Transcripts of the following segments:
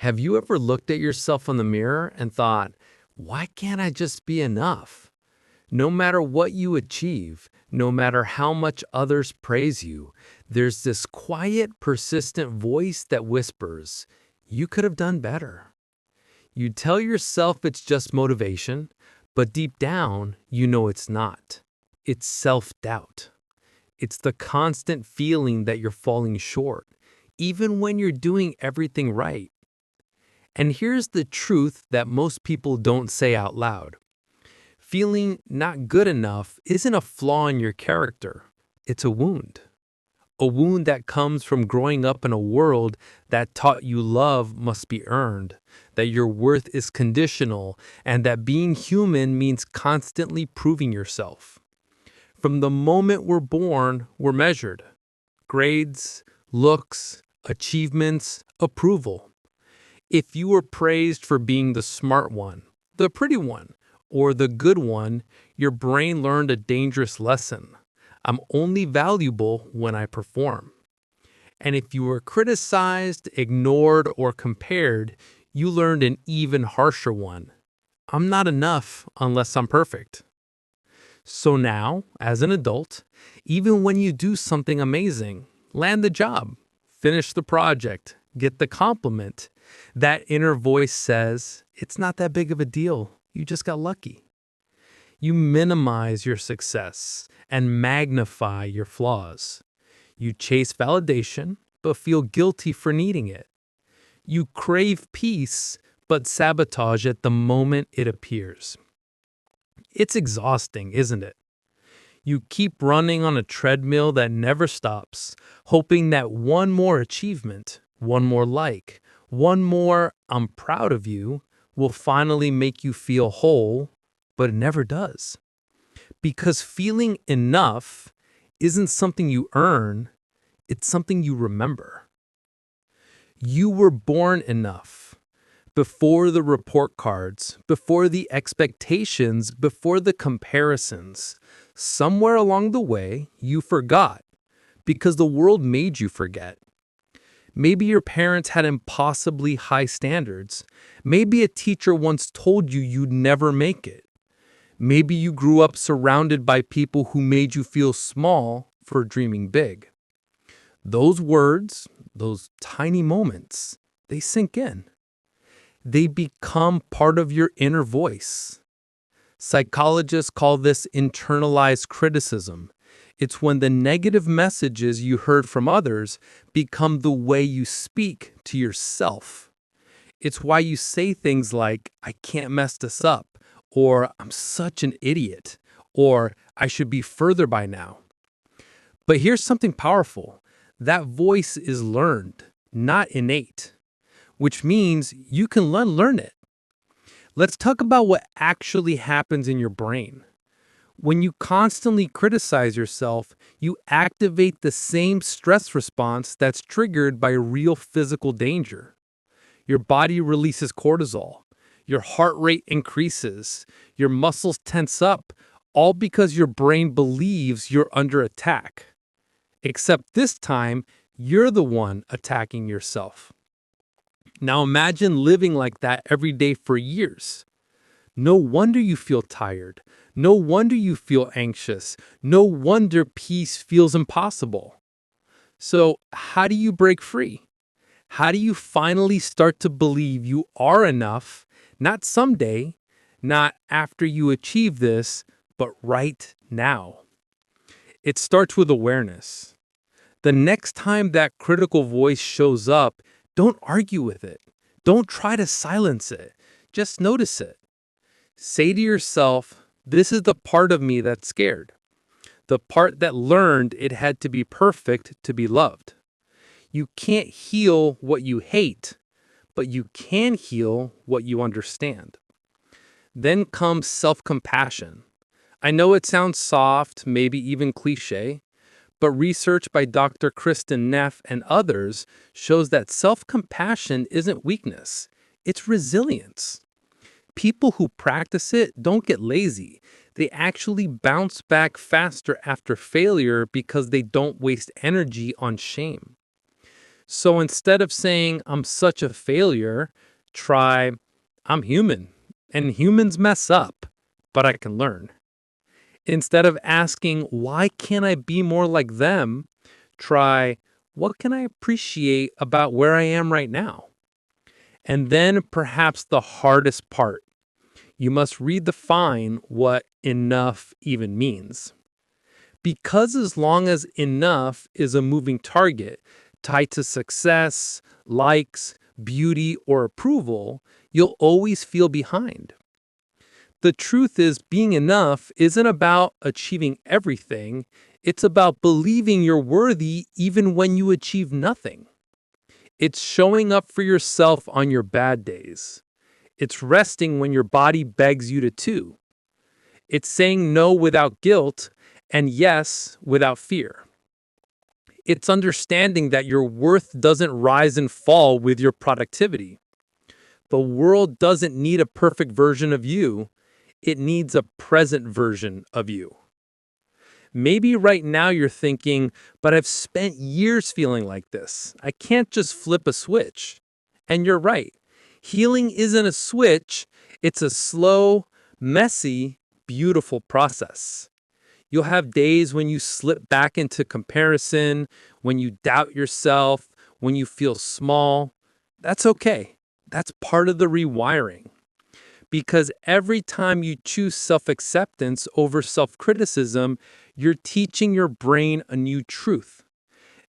Have you ever looked at yourself in the mirror and thought, why can't I just be enough? No matter what you achieve, no matter how much others praise you, there's this quiet, persistent voice that whispers, you could have done better. You tell yourself it's just motivation, but deep down, you know it's not. It's self-doubt. It's the constant feeling that you're falling short, even when you're doing everything right. And here's the truth that most people don't say out loud. Feeling not good enough isn't a flaw in your character. It's a wound. A wound that comes from growing up in a world that taught you love must be earned, that your worth is conditional, and that being human means constantly proving yourself. From the moment we're born, we're measured. Grades, looks, achievements, approval. If you were praised for being the smart one, the pretty one, or the good one, your brain learned a dangerous lesson. I'm only valuable when I perform. And if you were criticized, ignored, or compared, you learned an even harsher one. I'm not enough unless I'm perfect. So now, as an adult, even when you do something amazing, land the job, finish the project, get the compliment, that inner voice says, it's not that big of a deal. You just got lucky. You minimize your success and magnify your flaws. You chase validation, but feel guilty for needing it. You crave peace, but sabotage it the moment it appears. It's exhausting, isn't it? You keep running on a treadmill that never stops, hoping that one more achievement, one more like, one more I'm proud of you will finally make you feel whole, but it never does. Because feeling enough isn't something you earn, it's something you remember. You were born enough. Before the report cards, before the expectations, before the comparisons, somewhere along the way, you forgot because the world made you forget. Maybe your parents had impossibly high standards. Maybe a teacher once told you you'd never make it. Maybe you grew up surrounded by people who made you feel small for dreaming big. Those words, those tiny moments, they sink in. They become part of your inner voice. Psychologists call this internalized criticism. It's when the negative messages you heard from others become the way you speak to yourself. It's why you say things like, I can't mess this up, or I'm such an idiot, or I should be further by now. But here's something powerful. That voice is learned, not innate, which means you can learn it. Let's talk about what actually happens in your brain. When you constantly criticize yourself, you activate the same stress response that's triggered by real physical danger. Your body releases cortisol. Your heart rate increases. Your muscles tense up, all because your brain believes you're under attack. Except this time, you're the one attacking yourself. Now imagine living like that every day for years. No wonder you feel tired. No wonder you feel anxious. No wonder peace feels impossible. So, how do you break free? How do you finally start to believe you are enough, not someday, not after you achieve this, but right now? It starts with awareness. The next time that critical voice shows up, don't argue with it. Don't try to silence it. Just notice it. Say to yourself, this is the part of me that's scared. The part that learned it had to be perfect to be loved. You can't heal what you hate, but you can heal what you understand. Then comes self-compassion. I know it sounds soft, maybe even cliche, but research by Dr. Kristen Neff and others shows that self-compassion isn't weakness, it's resilience. People who practice it don't get lazy. They actually bounce back faster after failure because they don't waste energy on shame. So instead of saying, I'm such a failure, try, I'm human, and humans mess up, but I can learn. Instead of asking, why can't I be more like them? Try, what can I appreciate about where I am right now? And then perhaps the hardest part, you must redefine what enough even means. Because as long as enough is a moving target tied to success, likes, beauty, or approval, you'll always feel behind. The truth is, being enough isn't about achieving everything, it's about believing you're worthy even when you achieve nothing. It's showing up for yourself on your bad days. It's resting when your body begs you to too. It's saying no without guilt and yes without fear. It's understanding that your worth doesn't rise and fall with your productivity. The world doesn't need a perfect version of you, it needs a present version of you. Maybe right now you're thinking, but I've spent years feeling like this. I can't just flip a switch. And you're right. Healing isn't a switch, it's a slow, messy, beautiful process. You'll have days when you slip back into comparison, when you doubt yourself, when you feel small. That's okay. That's part of the rewiring. Because every time you choose self acceptance over self criticism, you're teaching your brain a new truth.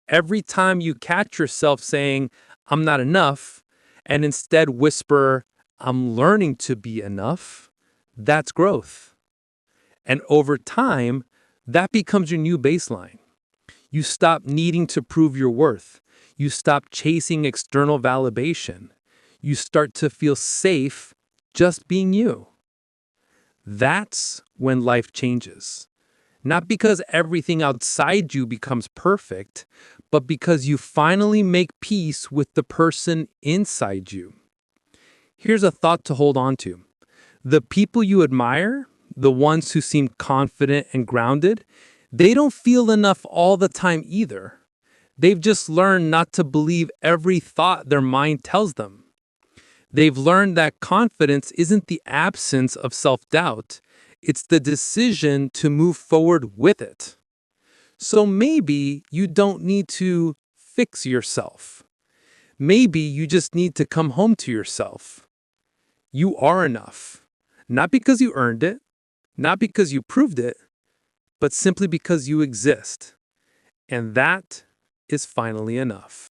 Every time you catch yourself saying, I'm not enough, and instead whisper, I'm learning to be enough, that's growth. And over time, that becomes your new baseline. You stop needing to prove your worth. You stop chasing external validation. You start to feel safe just being you. That's when life changes. Not because everything outside you becomes perfect, but because you finally make peace with the person inside you. Here's a thought to hold on to. The people you admire, the ones who seem confident and grounded, they don't feel enough all the time either. They've just learned not to believe every thought their mind tells them. They've learned that confidence isn't the absence of self doubt, it's the decision to move forward with it. So maybe you don't need to fix yourself. Maybe you just need to come home to yourself. You are enough. Not because you earned it, not because you proved it, but simply because you exist. And that is finally enough.